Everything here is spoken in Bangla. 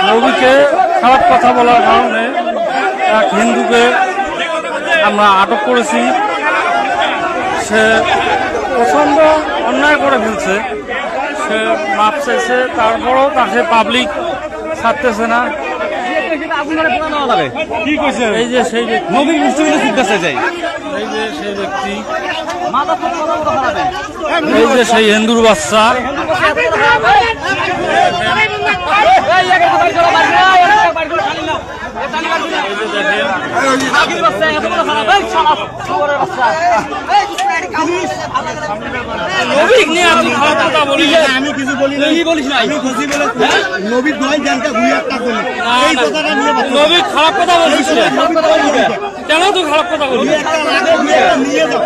নবীকে খারাপ কথা বলার কারণে এক হিন্দুকে আমরা আটক করেছি। সে প্রচণ্ড অন্যায় করে ফেলছে, সে মাপ চাইছে, তারপরও তাকে পাবলিক ছাড়তেছে না। কি কইছে? এই যে সেই ব্যক্তি, নবীর মুষ্টিগুলো জিজ্ঞাসা যাই, এই যে সেই ব্যক্তি, এই যে সেই হিন্দুর বাচ্চা। আমি কিছু বলি না, আমি খুশি বলে নবীর দোয়াই জানতে ঘুরে একটা বলি এই কথাটা নিয়ে নবী খারাপ কথা বলিস, কেন তুই খারাপ কথা বলিস? নিয়ে যাও।